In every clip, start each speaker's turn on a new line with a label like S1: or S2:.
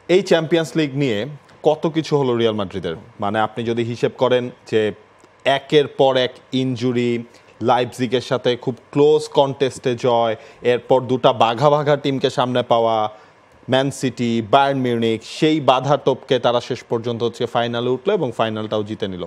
S1: এই champions league নিয়ে কত কিছু হলো রিয়াল মাদ্রিদের, মানে আপনি যদি হিসেব করেন যে একের পর এক ইনজুরি, লাইপজিগের সাথে খুব ক্লোজ কন্টেস্টে জয়, এরপর দুটা বাঘা বাঘা টিমকে সামনে পাওয়া, ম্যান সিটি, বায়ার্ন মিউনিখ, সেই বাধা টপকে তারা শেষ পর্যন্ত হচ্ছে ফাইনালে উঠলো এবং ফাইনালটাও জিতে নিল।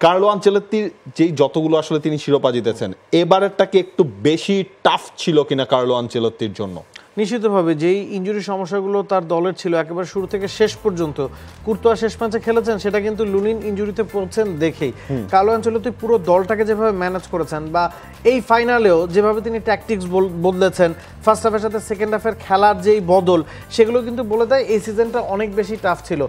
S1: কার্লো আনচেলত্তির যেই যতগুলো আসলে তিনি শিরোপা জিতেছেন, এবারেরটা কি একটু বেশি টাফ ছিল কিনা কার্লো আনচেলত্তির জন্য?
S2: নিশ্চিতভাবে যেই ইনজুরি সমস্যাগুলো তার দলের ছিল একেবারে শুরু থেকে শেষ পর্যন্ত, কুর্তোয়া শেষ ম্যাচে খেলেছেন সেটা কিন্তু লুনিন ইনজুরিতে পড়ছেন দেখেই কার্লো আনচেলত্তি পুরো দলটাকে যেভাবে ম্যানেজ করেছেন বা এই ফাইনালেও যেভাবে তিনি ট্যাকটিক্স বদলেছেন, ফার্স্ট হাফের সাথে সেকেন্ড হাফের খেলার যেই বদল, সেগুলো কিন্তু বলে দেয় এই সিজনটা অনেক বেশি টাফ ছিল।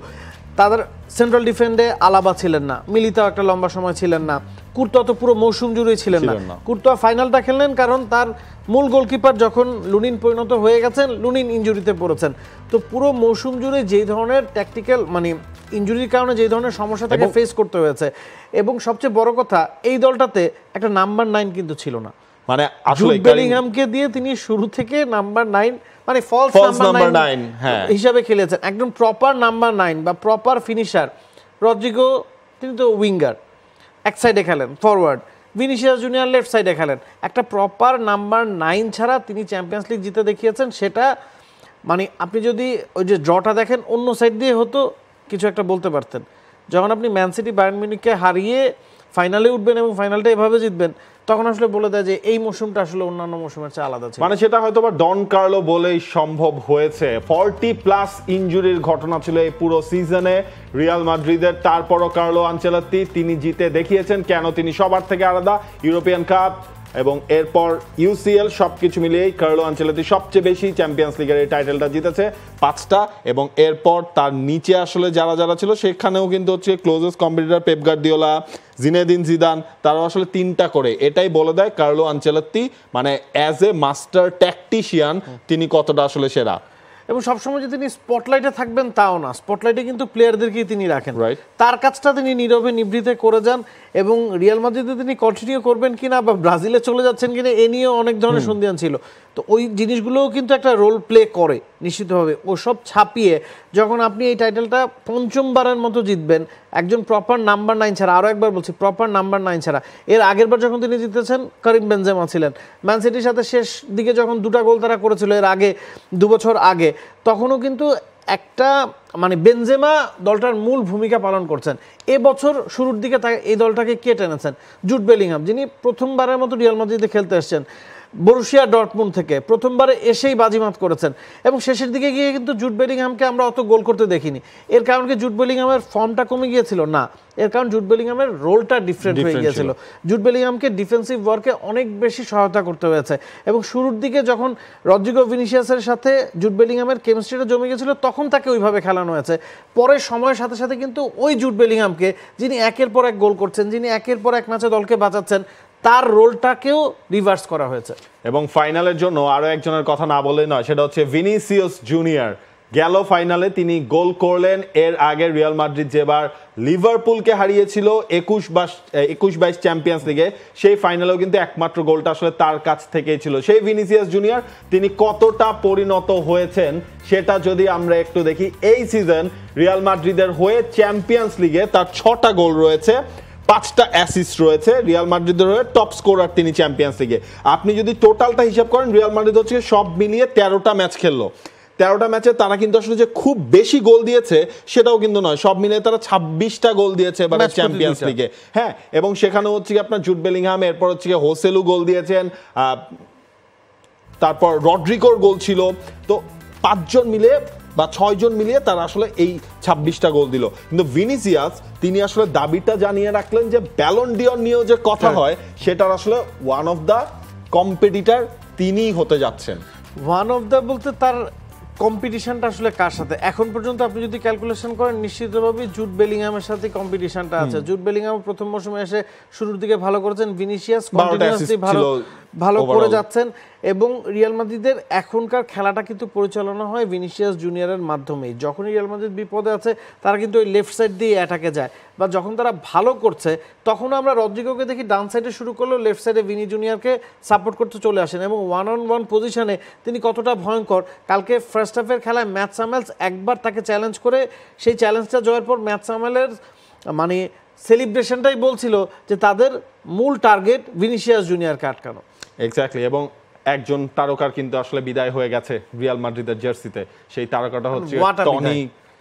S2: তাদের সেন্ট্রাল ডিফেন্ডে আলাবা ছিলেন না, মিলিতাও একটা লম্বা সময় ছিলেন না, কুর্তোয়া তো পুরো মৌসুম জুড়েই ছিলেন না। কুর্তোয়া ফাইনালটা খেললেন কারণ তার মূল গোলকিপার যখন লুনিন পরিণত হয়ে গেছেন, লুনিন ইনজুরিতে পড়েছেন। তো পুরো মৌসুম জুড়ে যেই ধরনের ট্যাকটিক্যাল মানে ইনজুরির কারণে যেই ধরনের সমস্যা তাকে ফেস করতে হয়েছে, এবং সবচেয়ে বড় কথা এই দলটাতে একটা নাম্বার 9 কিন্তু ছিল না।
S1: মানে
S2: জুড বেলিংহামকে দিয়ে তিনি শুরু থেকে নাম্বার 9 মানে ফলস নাম্বার 9 হিসাবে খেলেছেন, একদম প্রপার নাম্বার 9 বা প্রপার ফিনিশার। রদ্রিগো তিনি তো উইঙ্গার, এক সাইডে খেলেন ফরওয়ার্ড, ভিনিসিয়াস জুনিয়র লেফট সাইডে খেলেন। একটা প্রপার নাম্বার 9 ছাড়া তিনি চ্যাম্পিয়ন্স লিগ জিতে দেখিয়েছেন। সেটা মানে আপনি যদি ওই যে ড্রটা দেখেন অন্য সাইড দিয়ে হতো কিছু একটা বলতে পারতেন। যখন আপনি ম্যান সিটি বায়ার্ন মিউনিখকে হারিয়ে ফাইনালে উঠবেন এবং ফাইনালটা এভাবে জিতবেন, তখন আসলে বলে দেয় যে এই মৌসুমটা আসলে অন্যান্য মৌসুমের চেয়ে আলাদা ছিল।
S1: মানে সেটা হয়তো বা ডন কার্লো বলেই সম্ভব হয়েছে। 40+ ইনজুরির ঘটনা ছিল এই পুরো সিজনে রিয়াল মাদ্রিদের। তারপরও কার্লো আনচেলত্তি তিনি জিতে দেখিয়েছেন কেন তিনি সবার থেকে আলাদা। ইউরোপিয়ান কাপ এবং এরপর ইউসিএল সবকিছু মিলিয়েই কার্লো আনচেলত্তি সবচেয়ে বেশি চ্যাম্পিয়ন্স লিগের এই টাইটেলটা জিতেছে 5টা, এবং এরপর তার নিচে আসলে যারা যারা ছিল সেখানেও কিন্তু হচ্ছে closest competitor Pep Guardiola, Zinedine Zidane, তারাও আসলে 3টা করে। এটাই বলে দেয় কার্লো আনচেলত্তি মানে অ্যাজ এ মাস্টার ট্যাকটিশিয়ান তিনি কতটা আসলে সেরা।
S2: এবং সবসময় যে তিনি স্পটলাইটে থাকবেন তাও না, স্পটলাইটে কিন্তু প্লেয়ারদেরকেই তিনি রাখেন। তার কাজটা তিনি নীরবে নিভৃতে করে যান, এবং রিয়াল মাদ্রিদে তিনি কন্টিনিউ করবেন কিনা বা ব্রাজিলে চলে যাচ্ছেন কিনা এ নিয়েও অনেক ধরনের সন্দেহ ছিল। তো ওই জিনিসগুলোও কিন্তু একটা রোল প্লে করে নিশ্চিতভাবে। ওসব ছাপিয়ে যখন আপনি এই টাইটেলটা 5মবারের মতো জিতবেন একজন প্রপার নাম্বার 9 ছাড়া, আরও একবার বলছি প্রপার নাম্বার 9 ছাড়া। এর আগেরবার যখন তিনি জিতেছেন কারিম বেনজেমা ছিলেন, ম্যান সিটির সাথে শেষ দিকে যখন 2টা গোল তারা করেছিল এর আগে 2 বছর আগে, তখনও কিন্তু একটা মানে বেনজেমা দলটার মূল ভূমিকা পালন করছেন। এবছর শুরুর দিকে এই দলটাকে কে টেনেছেন? জুড বেলিংহাম, যিনি প্রথমবারের মতো রিয়াল মাদ্রিদে খেলতে এসেছেন বরুশিয়া ডর্টমুন্ড থেকে, প্রথমবারে এসেই বাজিমাত করেছেন, এবং শেষের দিকে গিয়ে কিন্তু জুড বেলিংহামকে আমরা অত গোল করতে দেখিনি। এর কারণ কি জুড বেলিংহামের ফর্মটা কমে গিয়েছিল? না, এর কারণ জুড বেলিংহামের রোলটা ডিফারেন্ট হয়ে গিয়েছিল। জুড বেলিংহামকে ডিফেন্সিভ ওয়ার্কে অনেক বেশি সহায়তা করতে হয়েছে, এবং শুরুর দিকে যখন রদ্রিগো ভিনিসিয়াসের সাথে জুড বেলিংহামের কেমিস্ট্রিটা জমে গেছিল তখন তাকে ওইভাবে খেলানো হয়েছে। পরে সময়ের সাথে সাথে কিন্তু ওই জুড বেলিংহামকে, যিনি একের পর এক গোল করছেন, যিনি একের পর এক ম্যাচে দলকে বাঁচাচ্ছেন, তার রোলটাকেও রিভার্স করা হয়েছে।
S1: এবং ফাইনালের জন্য আরো একজনের কথা না বলে নয়, সেটা হচ্ছে ভিনিসিয়াস জুনিয়র। গেল ফাইনালে তিনি গোল করলেন। এর আগে রিয়াল মাদ্রিদ যেবার লিভারপুলকে হারিয়েছিল 21-22 চ্যাম্পিয়ন্স লিগে, সেই ফাইনালেও কিন্তু একমাত্র গোলটা আসলে তার কাছ থেকেই ছিল। সেই ভিনিসিয়াস জুনিয়র তিনি কতটা পরিণত হয়েছেন সেটা যদি আমরা একটু দেখি। এই সিজন রিয়াল মাদ্রিদের হয়ে চ্যাম্পিয়ন্স লিগে তার 6টা গোল রয়েছে, 5টা অ্যাসিস্ট রয়েছে। রিয়াল মাদ্রিদের হয়ে টপ স্কোরার তিনি চ্যাম্পিয়ন্স লিগে। আপনি যদি টোটালটা হিসাব করেন, রিয়াল মাদ্রিদ হচ্ছে সব মিলিয়ে 13টা ম্যাচ খেললো। 13টা ম্যাচে তারা কিন্তু আসলে যে খুব বেশি গোল দিয়েছে সেটাও কিন্তু নয়, সব মিলিয়ে তারা 26টা গোল দিয়েছে এবার চ্যাম্পিয়ন্স লিগে। হ্যাঁ, এবং সেখানে হচ্ছে কি আপনার জুড বেলিংহাম, এরপর হচ্ছে কি হোসেলু গোল দিয়েছেন, তারপর রড্রিগোর গোল ছিল। তো 5 জন মিলে বা 6 জন মিলিয়ে তারা আসলে এই 26টা গোল দিল। কিন্তু ভিনিসিয়াস তিনি আসলে দাবিটা জানিয়ে রাখলেন যে ব্যালন ডিওর নিয়েও যে কথা হয় সেটার আসলে ওয়ান অফ দ্য কম্পিটিটর তিনিই হতে যাচ্ছেন।
S2: ওয়ান অফ দ্য বলতে তার কম্পিটিশনটা আসলে কার সাথে? এখন পর্যন্ত আপনি যদি ক্যালকুলেশন করেন নিশ্চিতভাবে জুড বেলিংহামের সাথে কম্পিটিশনটা আছে। জুড বেলিংহাম প্রথম মৌসুমে এসে শুরুর দিকে ভালো করেছেন, ভিনিসিয়াস কন্টিনিউয়াসলি ভালো ভালো করে যাচ্ছেন এবং রিয়াল মাদ্রিদের এখনকার খেলাটা কিন্তু পরিচালনা হয় ভিনিসিয়াস জুনিয়রের মাধ্যমেই। যখনই রিয়াল মাদ্রিদ বিপদে আছে তারা কিন্তু ওই লেফট সাইড দিয়ে অ্যাটাকে যায়, বা যখন তারা ভালো করছে তখন আমরা রদ্রিগোকে দেখি ডান সাইডে শুরু করলেও লেফট সাইডে ভিনি জুনিয়রকে সাপোর্ট করতে চলে আসেন এবং 1-on-1 পজিশনে তিনি কতটা ভয়ঙ্কর। কালকে ফার্স্ট হাফের খেলায় ম্যাথ সামেলস একবার তাকে চ্যালেঞ্জ করে সেই চ্যালেঞ্জটা জয়ের পর ম্যাথ সামেলের মানে সেলিব্রেশনটাই বলছিল যে তাদের মূল টার্গেট ভিনিসিয়াস জুনিয়রকে আটকানো।
S1: এক্স্যাক্টলি, এবং একজন তারকার কিন্তু আসলে বিদায় হয়ে গেছে রিয়াল মাদ্রিদের জার্সিতে, সেই তারকাটা হচ্ছে টনি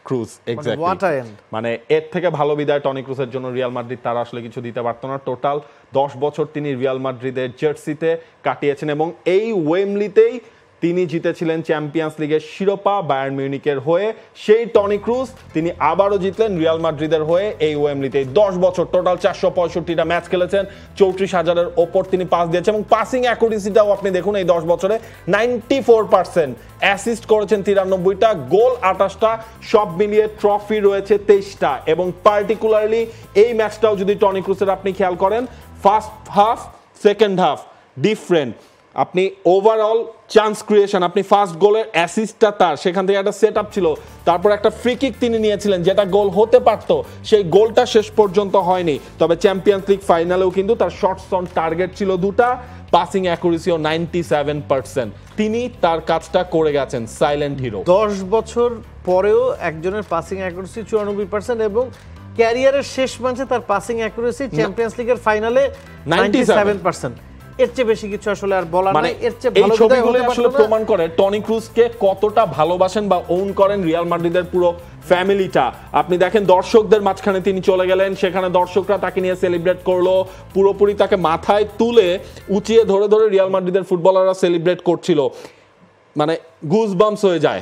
S1: ক্রুজ। এক্স্যাক্টলি, মানে এর থেকে ভালো বিদায় টনি ক্রুজের জন্য রিয়াল মাদ্রিদ তারা আসলে কিছু দিতে পারতো না। টোটাল 10 বছর তিনি রিয়াল মাদ্রিদের জার্সিতে কাটিয়েছেন এবং এই ওয়েমলিতেই তিনি জিতেছিলেন চ্যাম্পিয়ন্স লিগের শিরোপা বায়ার্ন মিউনিকের হয়ে। সেই টনি ক্রুজ তিনি আবারও জিতলেন রিয়াল মাদ্রিদের হয়ে এই ওয়েমলিতে। 10 বছর টোটাল 465টা ম্যাচ খেলেছেন, 34,000-এর ওপর তিনি পাস দিয়েছেন এবং পাসিং অ্যাকুরেসিটাও আপনি দেখুন এই 10 বছরে 94%, অ্যাসিস্ট করেছেন 93টা, গোল 28টা, সব মিলিয়ে ট্রফি রয়েছে 23টা। এবং পার্টিকুলারলি এই ম্যাচটাও যদি টনি ক্রুজের আপনি খেয়াল করেন, first half second half different. আপনি ওভারঅল চান্স ক্রিয়েশন, আপনি ফার্স্ট গোলের অ্যাসিস্টটা তার, সেখান থেকে একটা সেট আপ ছিল, তারপর একটা ফ্রি কিক তিনি নিয়েছিলেন যেটা গোল হতে পারতো, সেই গোলটা শেষ পর্যন্ত হয়নি। তবে চ্যাম্পিয়ন্স লিগ ফাইনালেও কিন্তু তার শটস অন টার্গেট ছিল 2টা, পাসিং অ্যাকুরেসিও 97%। তিনি তার কাজটা করে গেছেন, সাইলেন্ট হিরো।
S2: 10 বছর পরেও একজনের পাসিং অ্যাকুরেসি 94% এবং ক্যারিয়ারের শেষ ম্যাচে তার পাসিং অ্যাকুরেসি চ্যাম্পিয়ন্স লিগের ফাইনালে 97%। এর চেয়ে বেশি কিছু আসলে আর বলার নাই। এর চেয়ে ভালো
S1: ছবিগুলো আসলে প্রমাণ করে টনি ক্রুজকে কতটা ভালোবাসেন বা ওন করেন রিয়াল মাদ্রিদের পুরো ফ্যামিলিটা। আপনি দেখেন দর্শকদের মাঝখানে তিনি চলে গেলেন, সেখানে দর্শকরা তাকে নিয়ে সেলিব্রেট করলো, পুরোপুরি তাকে মাথায় তুলে উঁচিয়ে ধরে ধরে রিয়াল মাদ্রিদের ফুটবলাররা সেলিব্রেট করছিল, মানে গুজবাম্পস হয়ে যায়।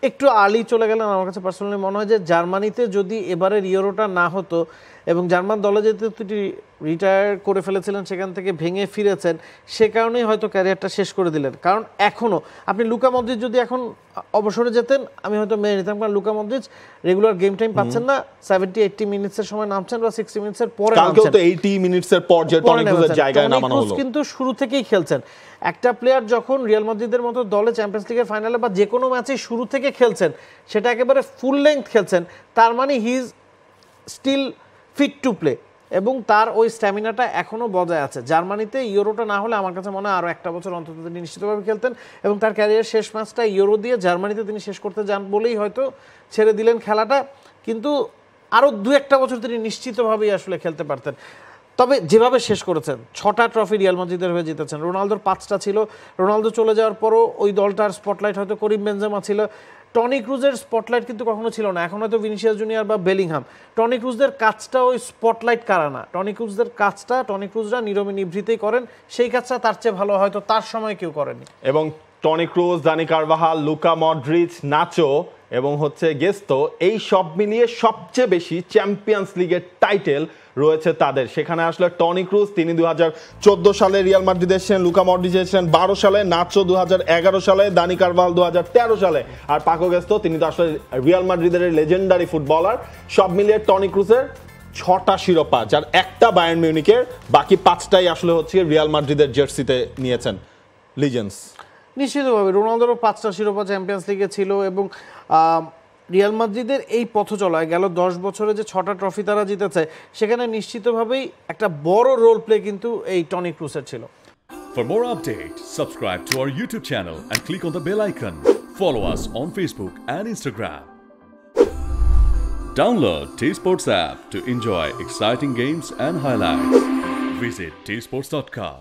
S2: একটু আর্লি চলে গেলেন। আমার কাছে পার্সোনালি মনে হয় যে জার্মানিতে যদি এবারের ইউরোটা না হতো এবং জার্মান দলে যেহেতু তিনি রিটায়ার করে ফেলেছিলেন, সেখান থেকে ভেঙে ফিরেছেন, সে কারণেই হয়তো ক্যারিয়ারটা শেষ করে দিলেন। কারণ এখনও আপনি লুকা মদ্রিচ যদি এখন অবসরে যেতেন আমি হয়তো মেনে নিতাম, কারণ Luka Modric regular game time পাচ্ছেন না, 70-80 মিনিটসের সময় নামছেন বা 60 মিনিটসের পরে নামছেন,
S1: 80 মিনিটসের পর যে টনি ক্রুজের জায়গায় নামানো হলো।
S2: কিন্তু শুরু থেকেই খেলছেন। একটা প্লেয়ার যখন রিয়াল মাদ্রিদের মতো দলে চ্যাম্পিয়ন্স লিগের ফাইনালে বা যে কোনো ম্যাচে শুরু থেকে খেলছেন, সেটা একেবারে ফুল লেন্থ খেলছেন, তার মানে he is still fit to play এবং তার ওই স্ট্যামিনাটা এখনও বজায় আছে। জার্মানিতে ইউরোটা না হলে আমার কাছে মনে হয় আরও একটা বছর অন্তত তিনি নিশ্চিতভাবে খেলতেন এবং তার ক্যারিয়ারের শেষ ম্যাচটা ইউরো দিয়ে জার্মানিতে তিনি শেষ করতে যান বলেই হয়তো ছেড়ে দিলেন খেলাটা, কিন্তু আরও 2-1 বছর তিনি নিশ্চিতভাবেই আসলে খেলতে পারতেন। তবে যেভাবে শেষ করেছেন, 6টা ট্রফি রিয়াল মাদ্রিদের হয়ে জিতেছেন, রোনালদোর 5টা ছিল, রোনালদো চলে যাওয়ার পরও ওই দলটার স্পটলাইট হয়তো করিম বেনজেমা ছিল, টনি ক্রুজের স্পটলাইট কিন্তু কখনো ছিল না। এখন হয়তো ভিনিসিয়াস জুনিয়র বা বেলিংহাম। টনি ক্রুজদের কাজটা ওই স্পটলাইট কারা না, টনি ক্রুজদের কাজটা টনি ক্রুজরা নীরবে নিভৃতেই করেন, সেই কাজটা তার চেয়ে ভালো হয়তো তার সময় কেউ করেনি।
S1: এবং Toni Kroos, Dani Carvajal, Luka Modric, Nacho এবং হচ্ছে গেস্তো, এই সব মিলিয়ে সবচেয়ে বেশি চ্যাম্পিয়ন্স লিগের টাইটেল রয়েছে তাদের। সেখানে আসলে টনি ক্রুজ তিনি 2014 সালে রিয়াল মাদ্রিদে এসেছেন, লুকা মডরিচ এসেছেন 12 সালে, নাচো 2011 সালে, দানি কারভাহাল 2013 সালে, আর পাকো গেস্তো তিনি তো আসলে রিয়াল মাদ্রিদের লেজেন্ডারি ফুটবলার। সব মিলিয়ে টনি ক্রুজের 6টা শিরোপা, যার একটা বায়ার্ন মিউনিকের, বাকি 5টাই আসলে হচ্ছে রিয়াল মাদ্রিদের জার্সিতে নিয়েছেন লিজেন্ডস।
S2: নিশ্চিতভাবে রোনালদোরও 5টা শিরোপা চ্যাম্পিয়ন্স লিগে ছিল এবং রিয়াল মাদ্রিদের এই পথ চলায় গেল 10 বছরে যে 6টা ট্রফি তারা জিতেছে, সেখানে নিশ্চিতভাবেই একটা বড় রোল প্লে কিন্তু এই টনি ক্রুজের ছিল।
S3: For more updates, subscribe to our YouTube channel and click on the bell icon. Follow us on Facebook and Instagram. Download T-Sports app to enjoy exciting games and highlights. Visit tsports.com.